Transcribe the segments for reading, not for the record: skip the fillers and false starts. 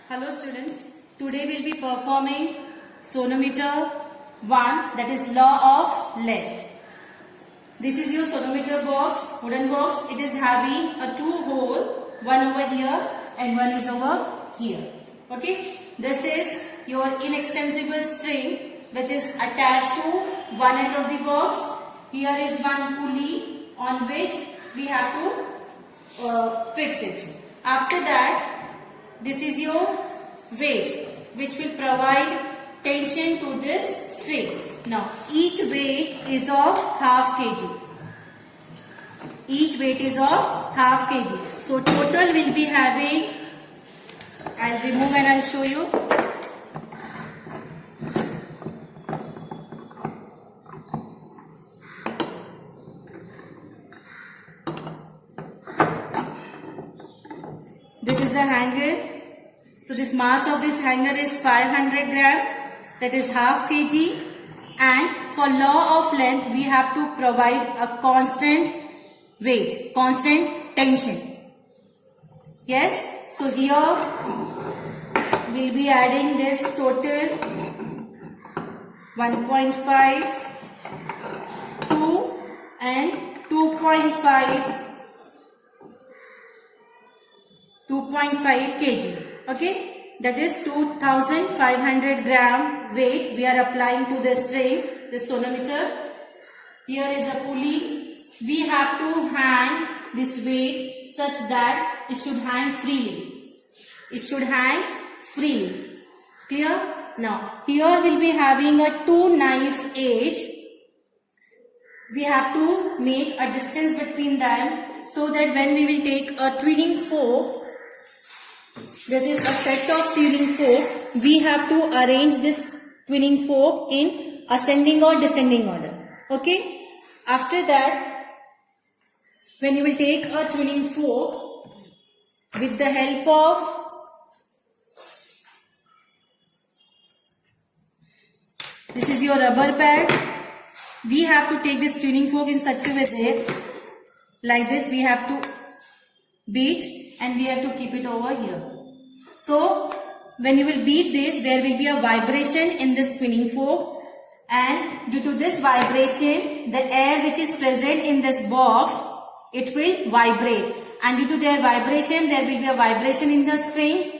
Hello students, today we will be performing sonometer 1, that is law of length. This is your sonometer box, wooden box. It is having a 2 hole, one over here and one is over here. Okay, this is your inextensible string which is attached to one end of the box. Here is one pulley on which we have to fix it. After that, this is your weight which will provide tension to this string. Now each weight is of half kg. Each weight is of half kg. So total will be having, I'll remove and I'll show you. This is the hanger. So this mass of this hanger is 500 gram, that is half kg, and for law of length we have to provide a constant weight, constant tension. Yes, so here we'll be adding this total 1.5, 2 and 2.5 kg. Okay, that is 2500 gram weight we are applying to the string, the sonometer. Here is a pulley. We have to hang this weight such that it should hang freely. It should hang freely. Clear? Now, here we'll be having a 2 knife edge. We have to make a distance between them so that when we will take a tuning fork, this is a set of tuning fork. We have to arrange this tuning fork in ascending or descending order. Okay. After that, when you will take a tuning fork with the help of this is your rubber pad. We have to take this tuning fork in such a way that like this we have to beat and we have to keep it over here. So, when you will beat this, there will be a vibration in this tuning fork, and due to this vibration, the air which is present in this box, it will vibrate, and due to their vibration, there will be a vibration in the string.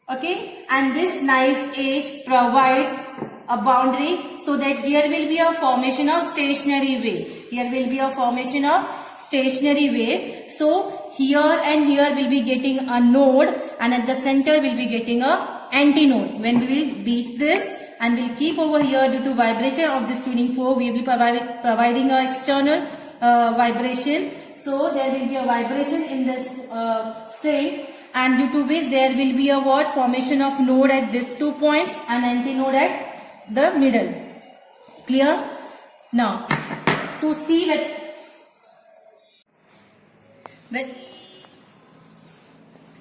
Okay, and this knife edge provides a boundary so that here will be a formation of stationary wave. Here will be a formation of stationary wave. So, here and here will be getting a node, and at the center will be getting a antinode. When we will beat this and will keep over here due to vibration of this tuning fork, we will be providing a external vibration. So there will be a vibration in this string, and due to which there will be a what? Formation of node at these 2 points and antinode at the middle. Clear? Now, to see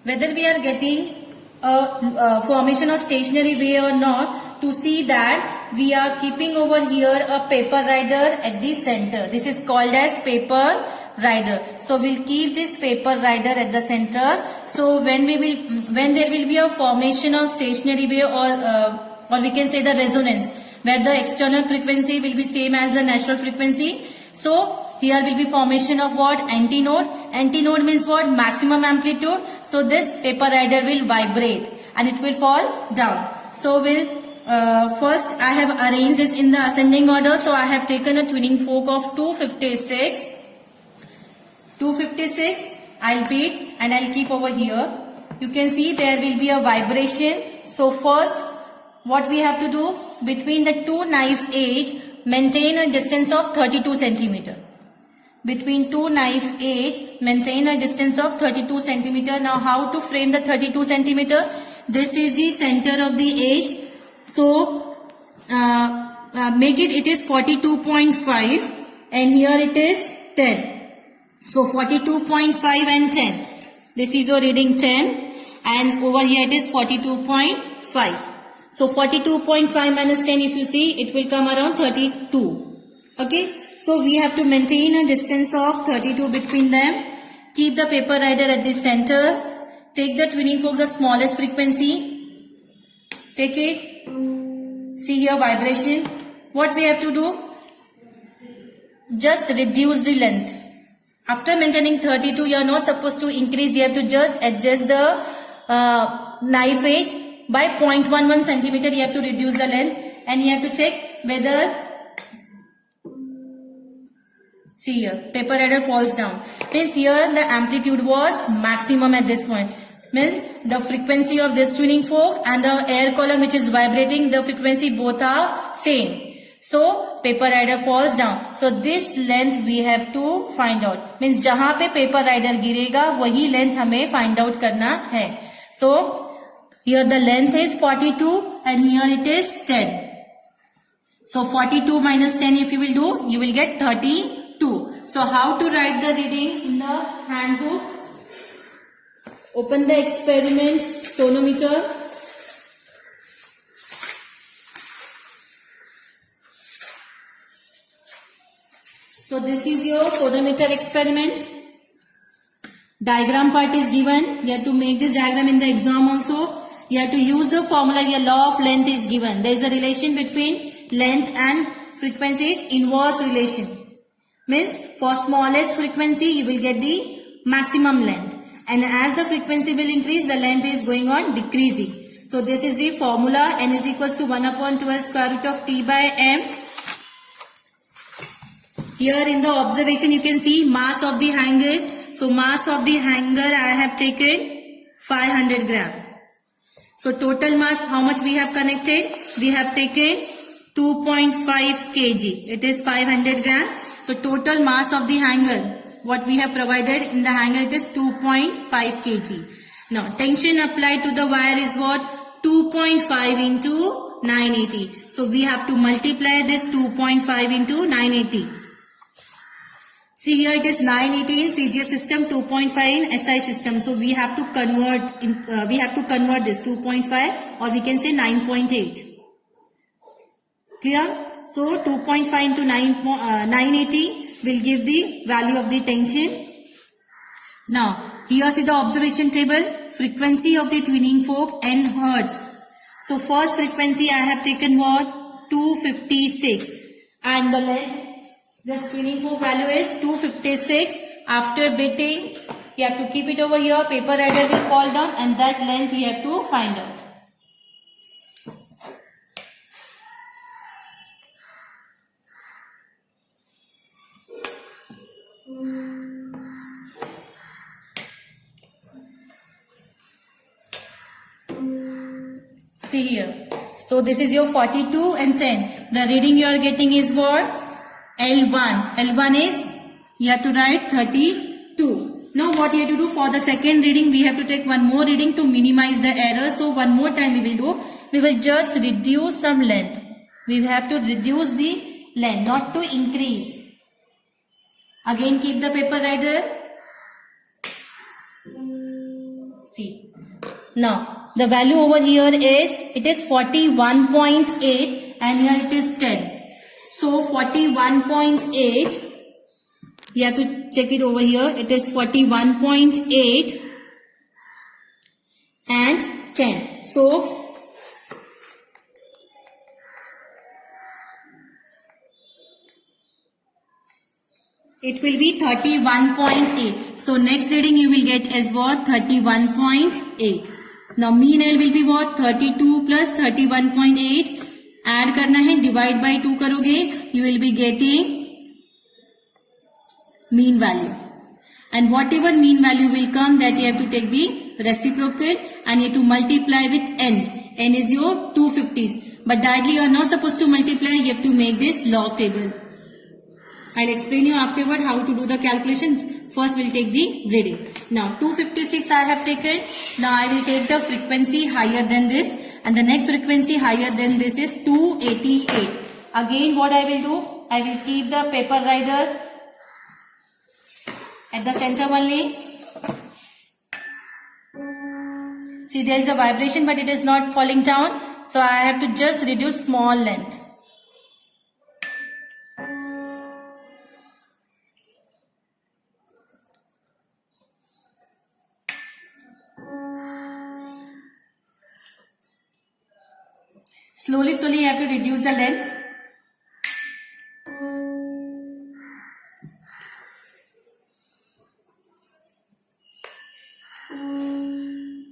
whether we are getting a formation of stationary wave or not, to see that we are keeping over here a paper rider at the center. This is called as paper rider. So we'll keep this paper rider at the center. So when there will be a formation of stationary wave, or we can say the resonance, where the external frequency will be same as the natural frequency. So here will be formation of what? Antinode. Antinode means what? Maximum amplitude. So this paper rider will vibrate and it will fall down. So we'll first I have arranged this in the ascending order. So I have taken a tuning fork of 256. 256 I'll beat and I'll keep over here. You can see there will be a vibration. So first what we have to do, between the 2 knife edge, maintain a distance of 32 centimeter. Between 2 knife edge, maintain a distance of 32 centimeter. Now how to frame the 32 centimeter? This is the center of the edge. So make it is 42.5 and here it is 10. So 42.5 and 10. This is your reading 10 and over here it is 42.5. So 42.5 minus 10, if you see, it will come around 32. Okay. So we have to maintain a distance of 32 between them. Keep the paper rider at the center. take the tuning fork, the smallest frequency, take it, see here vibration. What we have to do? Just reduce the length. After maintaining 32, you are not supposed to increase. You have to just adjust the knife edge by 0.11 centimeter. You have to reduce the length, and you have to check whether, see here, paper rider falls down. Means here the amplitude was maximum at this point. Means the frequency of this tuning fork and the air column which is vibrating, the frequency both are same. So paper rider falls down. So this length we have to find out. Means जहाँ पे paper rider गिरेगा वही length हमें find out करना है. So here the length is 42 and here it is 10. So 42 minus 10 if you will do, you will get 32. So how to write the reading in the handbook? Open the experiment sonometer. So this is your sonometer experiment. Diagram part is given. You have to make this diagram in the exam also. You have to use the formula. Your law of length is given. There is a relation between length and frequency is inverse relation. Means for smallest frequency you will get the maximum length. And as the frequency will increase, the length is going on decreasing. So this is the formula. N is equals to 1 upon 12 square root of T by M. Here in the observation you can see mass of the hanger. So mass of the hanger I have taken 500 gram. So total mass how much we have connected? We have taken 2.5 kg. It is 500 gram. So total mass of the hanger, what we have provided in the hanger, it is 2.5 kg. Now tension applied to the wire is what? 2.5 into 980. So we have to multiply this 2.5 into 980. See here it is 980 in CGS system, 2.5 in SI system. So we have to convert this 2.5 or we can say 9.8. Clear? So 2.5 into 980 will give the value of the tension. Now here see the observation table. Frequency of the tuning fork N hertz. So first frequency I have taken what? 256 and the length. The tuning fork value is 256. After beating, you have to keep it over here. Paper rider will fall down and that length you have to find out. See here. So this is your 42 and 10. The reading you are getting is what? L1. L1 is, you have to write 32. Now what you have to do for the second reading, we have to take one more reading to minimize the error. So one more time we will do. We will just reduce some length. We have to reduce the length, not to increase. Again keep the paper rider. See. Now the value over here is, it is 41.8 and here it is 10. So 41.8, you have to check it over here. It is 41.8 and 10. So it will be 31.8. So next reading you will get as what? 31.8. Now mean L will be what? 32 plus 31.8. Add करना है, divide by 2 करोगे, you will be getting mean value. And whatever mean value will come, that you have to take the reciprocal and you have to multiply with n. N is your 250. But directly you are not supposed to multiply, you have to make this log table. I'll explain you afterward how to do the calculation. First we'll take the reading. Now 256 I have taken. Now I will take the frequency higher than this. And the next frequency higher than this is 288. Again what I will do? I will keep the paper rider at the center only. See there is a vibration but it is not falling down. So I have to just reduce small length. Slowly, slowly you have to reduce the length.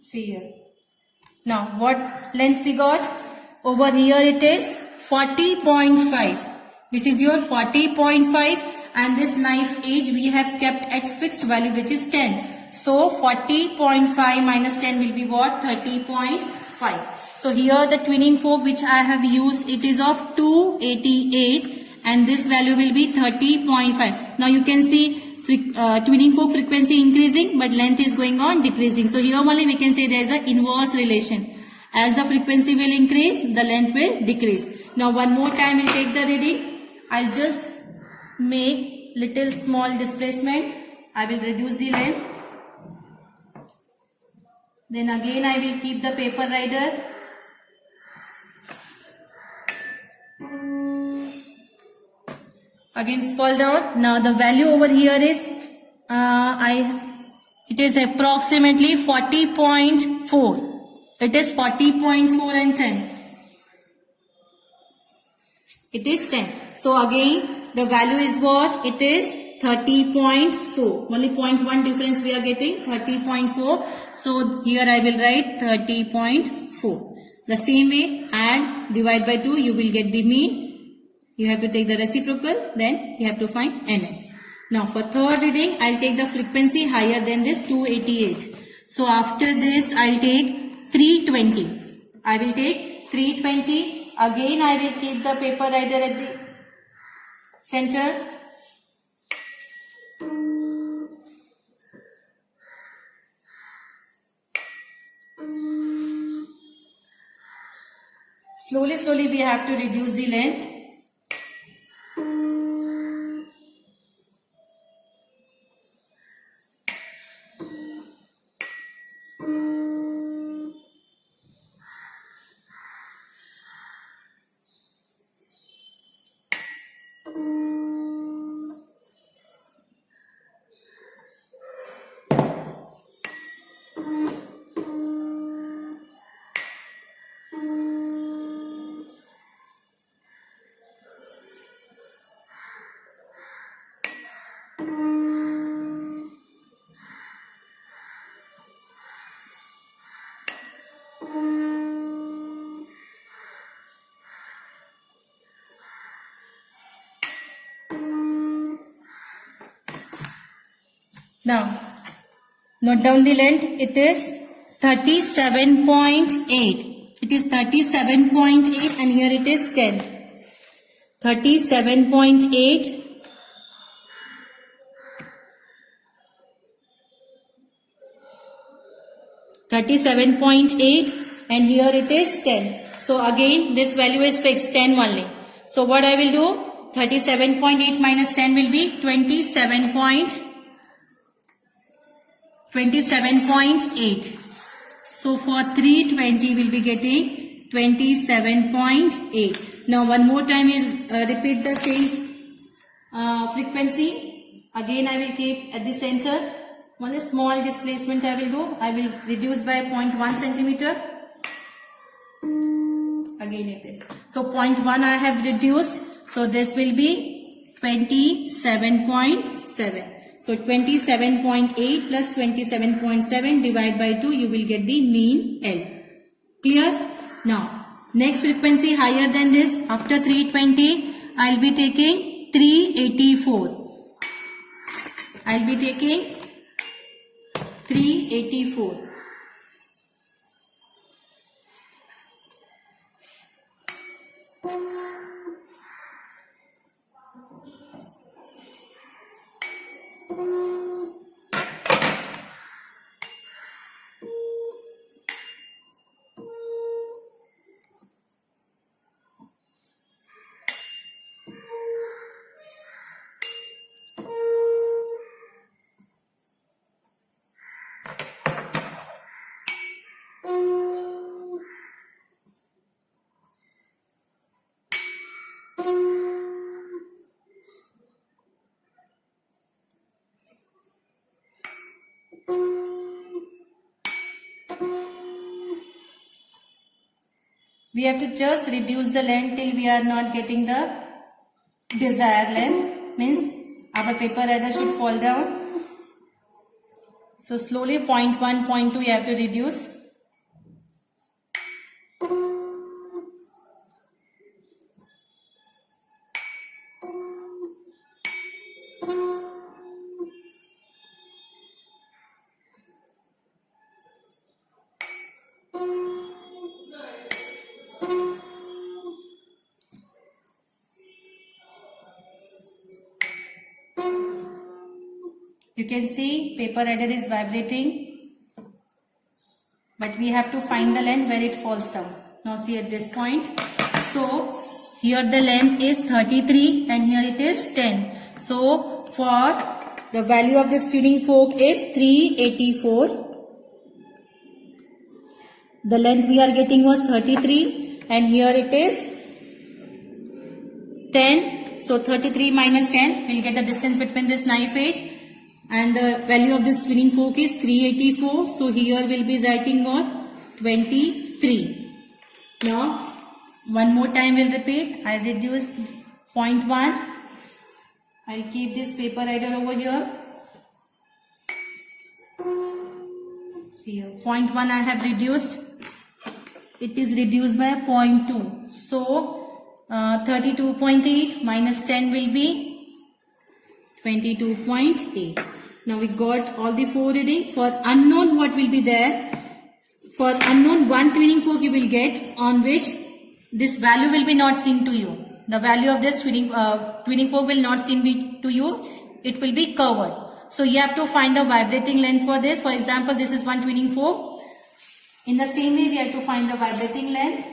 See here. Now what length we got? Over here it is 40.5. This is your 40.5 and this knife edge we have kept at fixed value which is 10. So 40.5 minus 10 will be what? 30.5. So here the twinning fork which I have used, it is of 288 and this value will be 30.5. Now you can see twinning fork frequency increasing but length is going on decreasing. So here only we can say there is an inverse relation. As the frequency will increase, the length will decrease. Now one more time we'll take the reading. I'll just make little small displacement. I will reduce the length. Then again I will keep the paper rider. Again fall down. Now the value over here is it is approximately 40.4. It is 40.4 and 10. It is 10. So again the value is what? It is 30.4. Only 0.1 difference we are getting, 30.4. So here I will write 30.4. The same way, add, divide by 2, you will get the mean. You have to take the reciprocal, then you have to find NN. Now for third reading, I'll take the frequency higher than this 288. So after this, I'll take 320. I will take 320. Again, I will keep the paper rider at the center. Slowly, slowly we have to reduce the length. Now, note down the length. It is 37.8. It is 37.8 and here it is 10. 37.8. 37.8 and here it is 10. So again this value is fixed, 10 only. So what I will do? 37.8 minus 10 will be 27.8. So for 320 we will be getting 27.8. Now one more time we'll repeat the same frequency. Again I will keep at the center. One small displacement I will do. I will reduce by 0.1 centimeter. Again it is. So 0.1 I have reduced. So this will be 27.7. So 27.8 plus 27.7 divided by 2, you will get the mean L. Clear? Now, next frequency higher than this, after 320, I will be taking 384. I will be taking 384. We have to just reduce the length till we are not getting the desired length. Means our paper header should fall down. So slowly 0.1, 0.2 you have to reduce. You can see paper header is vibrating, but we have to find the length where it falls down. Now see at this point. So here the length is 33 and here it is 10. So for the value of this tuning fork is 384. The length we are getting was 33 and here it is 10. So 33 minus 10, we'll get the distance between this knife edge. And the value of this tuning fork is 384. So here we'll be writing what? 23. Now, one more time we'll repeat. I'll reduce 0.1. I'll keep this paper header over here. See here, 0.1 I have reduced. It is reduced by 0.2. So, 32.8 minus 10 will be 22.8. Now we got all the 4 reading. For unknown, what will be there? For unknown, one tuning fork you will get on which this value will be not seen to you. The value of this tuning fork will not seen to you. It will be covered. So you have to find the vibrating length for this. For example, this is one tuning fork. In the same way, we have to find the vibrating length.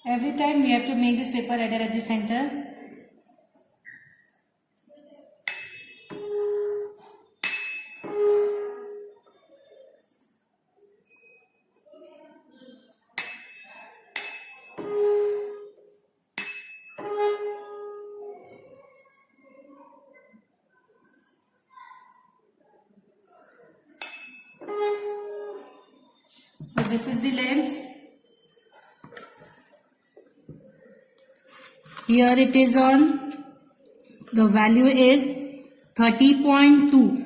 Every time we have to make this paper header at the center. So this is the length. Here it is on, the value is 30.2.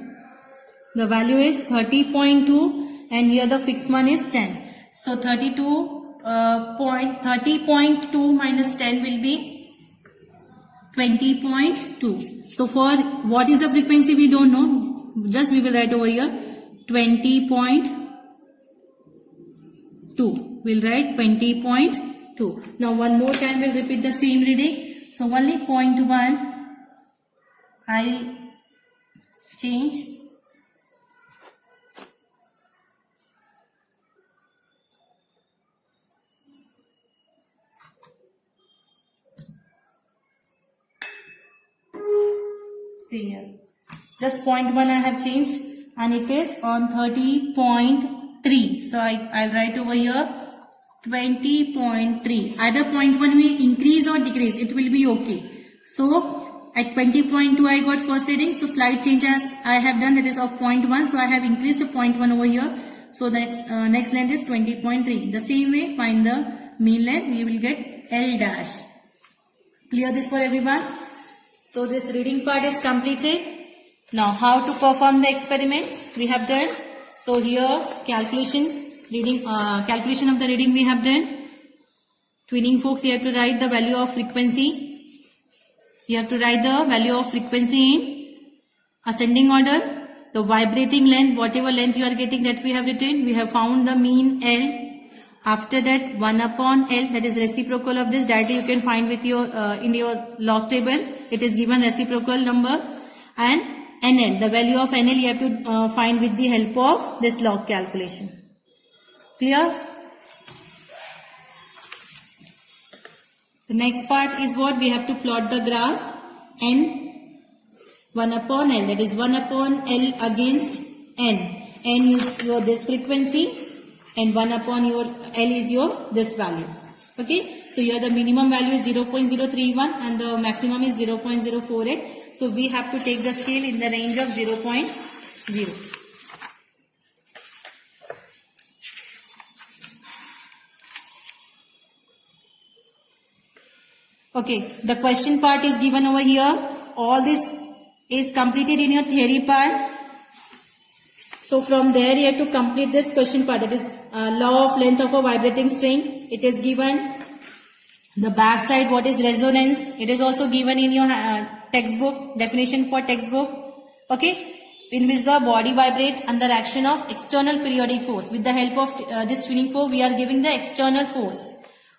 The value is 30.2 and here the fixed one is 10. So 30.2 minus 10 will be 20.2. So for what is the frequency we don't know. Just we will write over here 20.2. We'll write 20.2. Now one more time we'll repeat the same reading. So only 0.1 I'll change. See here. Just 0.1 I have changed and it is on 30.3. So I'll write over here 20.3. Either 0.1 will increase or decrease. It will be okay. So at 20.2 I got first reading. So slight change as I have done, that is of 0.1. So I have increased to 0.1 over here. So the next length is 20.3. The same way, find the mean length. We will get L dash. Clear this for everyone? So this reading part is completed. Now how to perform the experiment we have done. So here calculation of the reading we have done. Twinning forks, you have to write the value of frequency. You have to write the value of frequency in ascending order. The vibrating length, whatever length you are getting, that we have written. We have found the mean L. After that 1 upon L, that is reciprocal of this. Directly you can find with your in your log table. It is given reciprocal number. And NL, the value of NL you have to find with the help of this log calculation. Clear? The next part is what? We have to plot the graph. N 1 upon L, that is 1 upon L against N. N is your this frequency and 1 upon your L is your this value. Okay. So here the minimum value is 0.031 and the maximum is 0.048. So we have to take the scale in the range of 0.0. Okay, the question part is given over here. All this is completed in your theory part. So from there you have to complete this question part, that is law of length of a vibrating string. It is given. The back side, what is resonance? It is also given in your textbook, definition for textbook. Okay, in which the body vibrates under action of external periodic force. With the help of this twinning fork, we are giving the external force,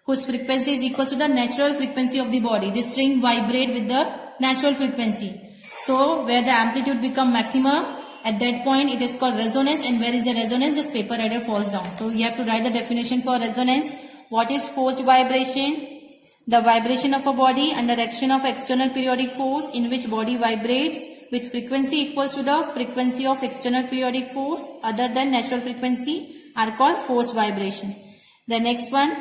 whose frequency is equal to the natural frequency of the body. This string vibrate with the natural frequency. So where the amplitude become maximum, at that point it is called resonance, and where is the resonance? This paper header falls down. So you have to write the definition for resonance. What is forced vibration? The vibration of a body under action of external periodic force, in which body vibrates with frequency equals to the frequency of external periodic force other than natural frequency, are called forced vibration. The next one,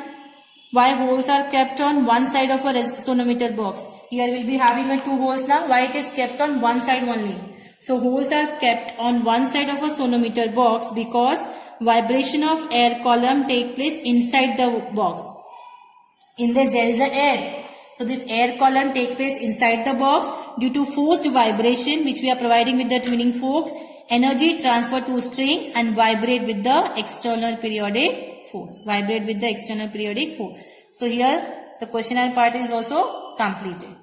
why holes are kept on one side of a sonometer box? Here we will be having two holes now. Why it is kept on one side only? So holes are kept on one side of a sonometer box because vibration of air column take place inside the box. In this there is an air. So this air column takes place inside the box. Due to forced vibration which we are providing with the twinning fork, energy transfer to string and vibrate with the external periodic force. Vibrate with the external periodic force. So here the questionnaire part is also completed.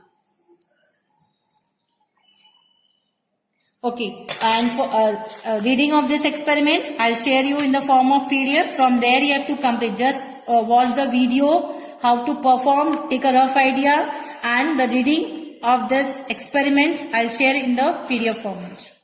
Okay, and for reading of this experiment, I'll share you in the form of PDF. From there you have to complete. Just watch the video, how to perform, take a rough idea, and the reading of this experiment I'll share in the PDF format.